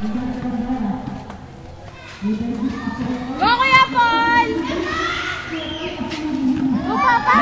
Go, Kuya Paul! Go, Papa!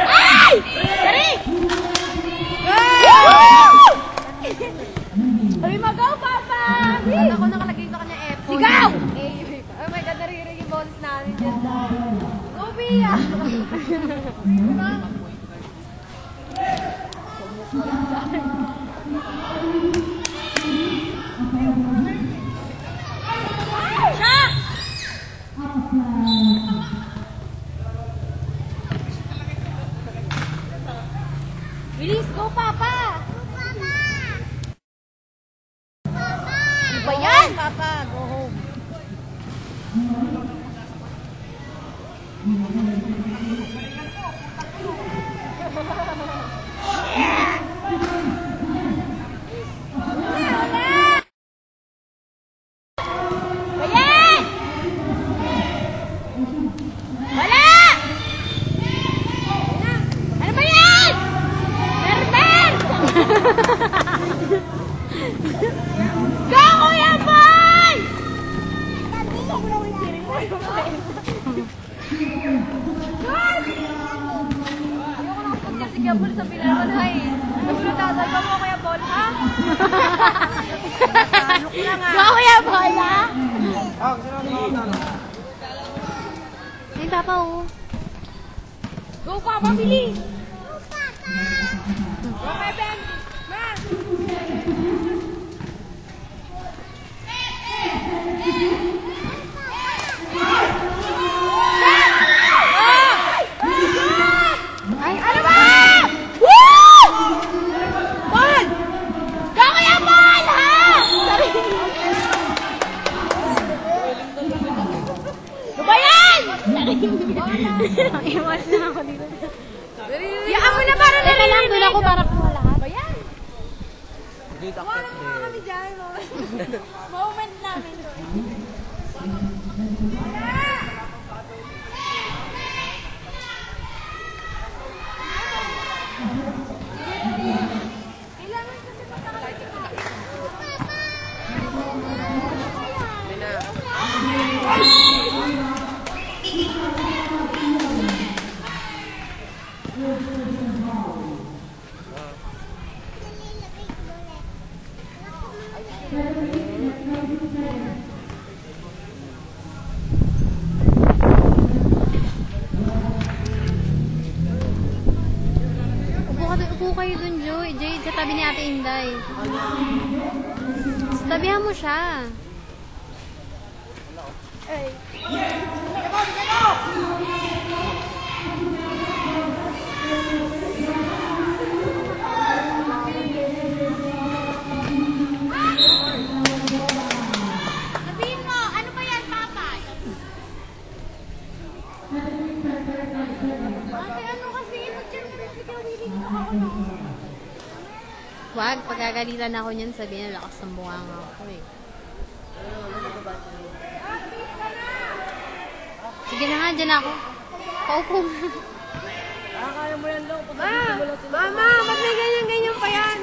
Ay! Dari! Sabi mo, go, Papa! Saan ako nakalagay sa kanya F? Sigaw! Oh my God, naririnig yung bonus namin dyan. Go, Bia! Bilis, go, Papa! Ano ba yan? Papa, go home. Ayan! Wala! Ano ba yan? Berber! Go, Kuya Boy! Kasi Gabol sa Pinaman High. Nagtatagay mo kaya Bol, ha? Look lang Go, Kuya Boy, ha? Ay, Papa, oh. Go, Papa, bilis! Go, my Ben! Man! Ay, ano ba? Woo! Paul! Go, Kuya Paul, ha? Sorry. Ano ba yan? Iwas na ako dito. Yaan mo na para Teka lang, doon ako para lahat. Ba yan? Wala naman kami dyan. Moment namin to. Upo kayo dun, Joy. Jade, sa tabi ni Ate Inday. Tabihan mo siya. Sabihin mo, ano ba yan, Papa? Ate, ano kasi? Mag-check mo rin si Kawili dito ako na. Wag, pagkagalitan ako niyan, sabihin na lakas ng bunganga ako eh. Sige na nga, dyan ako. Paupo mo. Kaya mo yan, Lo. Mama, ba't may ganyan-ganyan pa yan?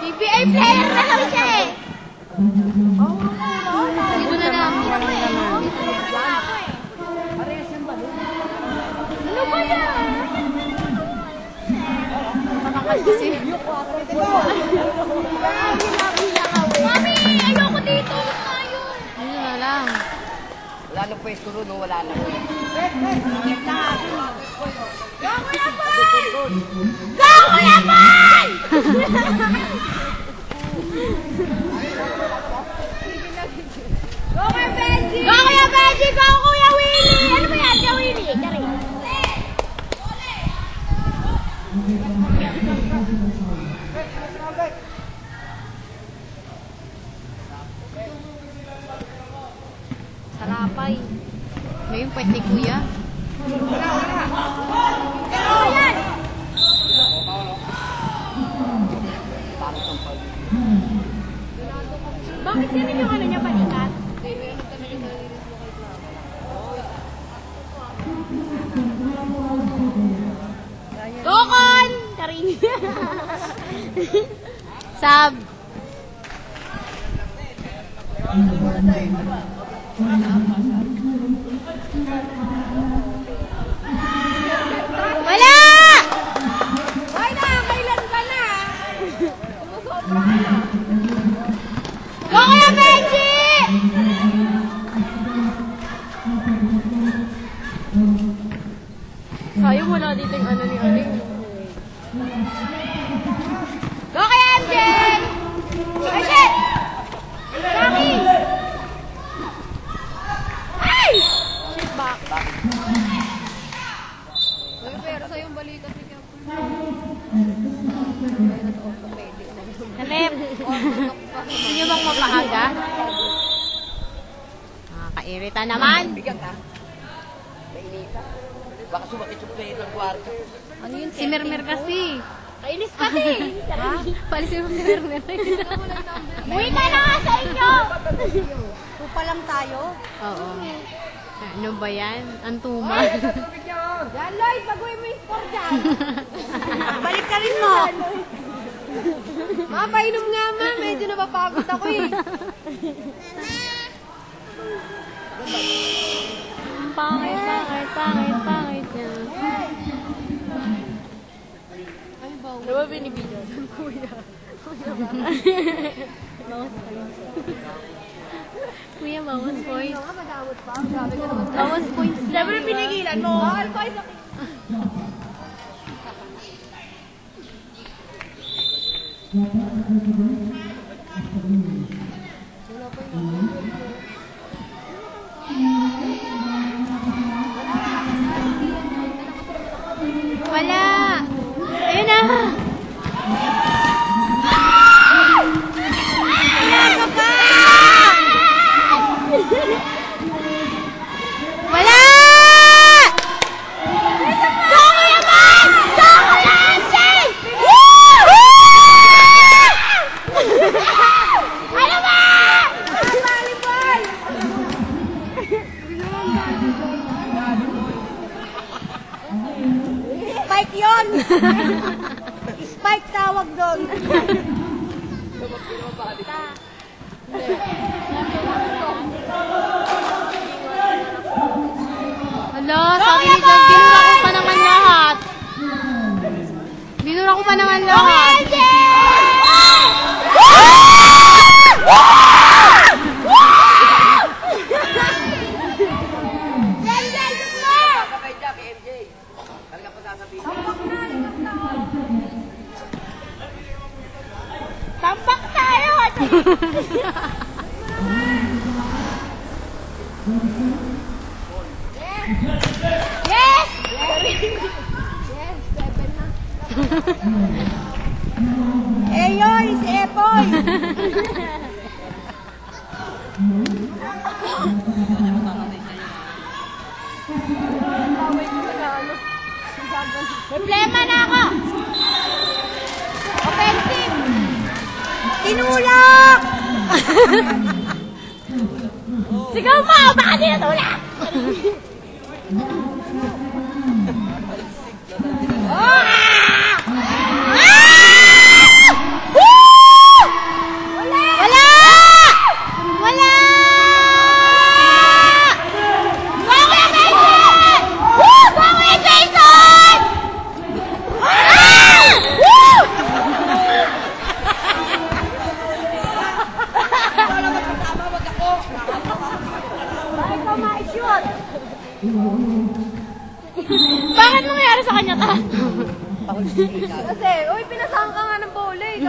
PBA player na lang siya eh. Dito na lang. Dito na lang. Ano ba yan? Kasi, Mami, ayoko dito. Ayun. dito na lang. Wala nang pwesto ron, no? Wala nang. Go, Kuya Paul! Go, Kuya Paul! Go, Kuya Benji! Go, Kuya Benji! Go, Kuya Willie! Ano ba yan, Kuya Willie? Dari. Sarapay. Ngayon, pwede ni Kuya. Ano yan? Bakit ganun yung ano niya panikat? Dokon! Karing. Sab. Wala! Ay na, kailan ka na? Sumusobra ka na. Go Kuya Benji! Sayang wala dito yung ano ni Aling. Go Kuya MJ! Ay, shit! Sorry! Ay! Shit back. Uy, pero sa'yo yung balikat ni Kapul. Orthopedic na yun. Kalip! Gusto niyo bang mapaaga? Nakakairita naman. Bigang ka. Mainita. Baka sumakit-sumakit ng kwarto. Ano yun? Si Mermer kasi. Kainis kasi. Ha? Palisin mo si Mermer. Uwi ka na nga sa inyo! Tupa lang tayo. Oo. Ano ba yan? Ang tumal. Yan, Lloyd, pag-uwi mo yung score dyan. Balik ka rin mo. Ma, painom nga ma. Medyo napapagod ako eh. Pangit niya. Ano ba binibidyo? Kuya. Kuya, bawas points. Ano nga, madamot pa. Grabe ka naman. Bawas points. Siyempre pinigilan mo. Bawal pa isa. Wala. Ayun na. Wala ka pa. Wala. Go Kuya Man! Go Kuya Ansen! Ano ba? Volleyball! Spike yun! Spike tawag doon. Hala, sabi ni John, binura ko pa naman lahat. Binura ko pa naman lahat. Sabay dyan kay MJ. Talaga pa sasabihin. Tampak tayo! Yes! Eyoy, si Epoy! Problema na ako! Offensive! Tinulak! Sigaw mo! Baka tinatulak! Wala! Wala! Go Kuya Jason! Go Kuya Jason! Woo! Bakit nangyari sa kanya ta? Kasi, uy, pinasang ka nga ng bola eh.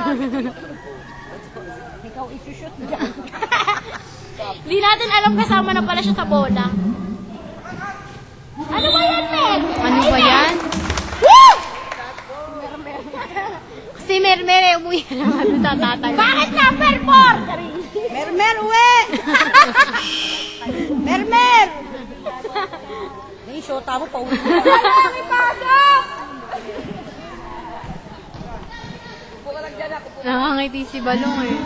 Ikaw isushoot dyan. Di natin alam kasama na pala siya sa bola. Ano ba yan, Mer? Ano ba yan? Woo! Si Mermer, umuwi na naman sa tatay. Bakit number 4? Mermer, uwi! Mermer! Yung shota mo pa uwi. Wala kang ipasok! Nakangiti si Balong eh.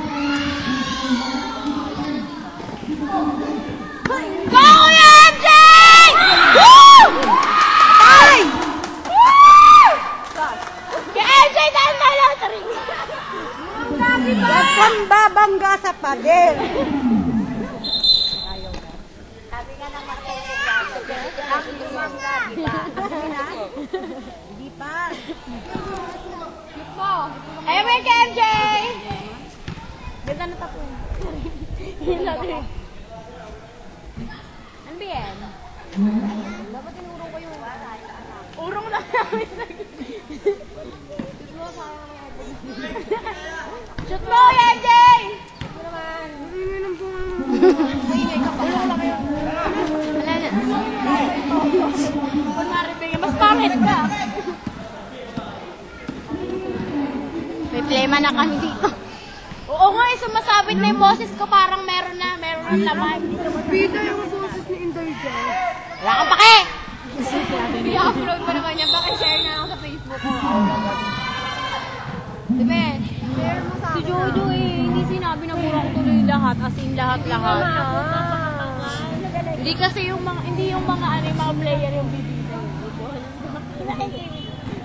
Go Kuya MJ! Woo! Ay! Kaya MJ, dahil na lang sa ring. Lagi Huwag kang babangga sa pader. Sabi nga ng marketing ang lumangga, di ba? Hindi pa. Ayaw mo yung KMJ! Ganda na tapo. Ano ba yan? Dapat tinurong ko yung urong lang namin. Shoot mo, KMJ! Ito naman. Urong lang kayo. Wala na. Kunwari ba mas pangit ka. May plema na kami dito. Oo nga, sumasabit na yung boses ko. Parang meron na laman. Bida yung boses ni Inday dyan. Wala kang pake! I-upload pa naman yan. Bakit share na lang sa Facebook ko? Diba? Share mo sa akin. Si Jojo hindi sinabi na mura ko tuloy lahat. As in lahat-lahat. Hindi kasi yung mga, yung mga player yung bibida.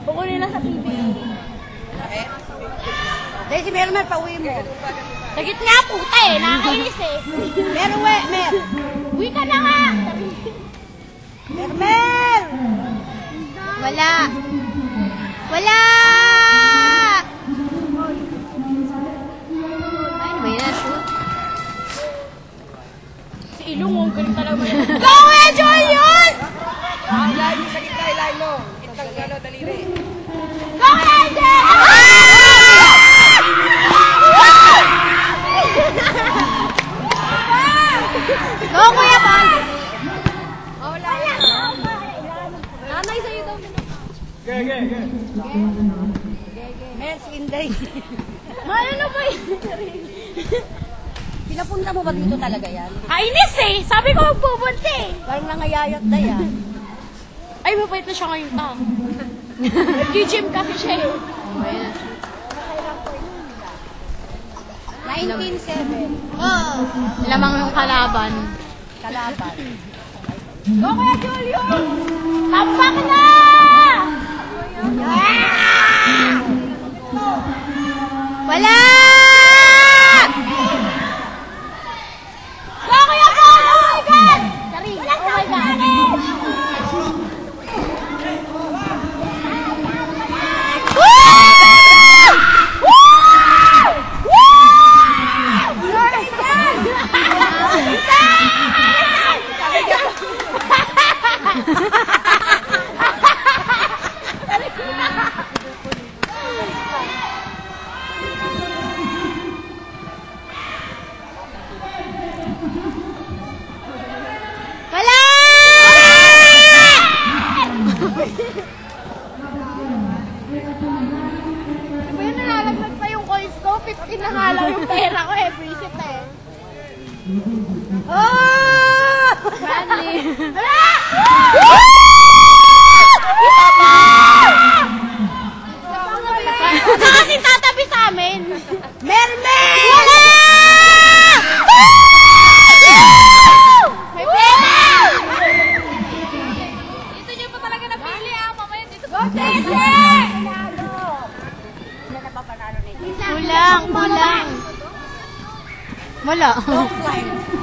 Bukod nila sa TV. Dahil si Mermer, pauwi mo. Sa gitna, puta nakakainis Mer. Uwi ka na nga! Mermer! Wala! Wala! Ay, ano ba yun? Shoot? Si Ilong, ang galing talaga. Go, Julius! Ilahin mo sa gitna, ilahin mo. Gitnang gano'n, daliri. Go, Angel! Go, Kuya Paul! Wala yan. Nanay sa'yo daw. Mer, si Inday. Ano ba yun? Pinapunta mo ba dito talaga yan? Kainis Sabi ko magpupunta Parang nangayayat na yan. Ay, mabait na siya ngayon. Nag-gym kasi siya 19-7. Oh. Lamang yung kalaban. Kalaban. Go, Kuya Julio! Tapak na! Wala! Go, Kuya Paul! Oh my God! Sarili. Oh my God! Wala! Diba yun, nalalaglag pa yung coins ko? 15 na nga lang yung pera ko visit Oh! Bradley. Ito kasi tatabi sa amin. Mermer! Wala! May pera! Dito niyo pa talaga napili mamaya dito. Go, Tete! Kulang. Wala. Offline.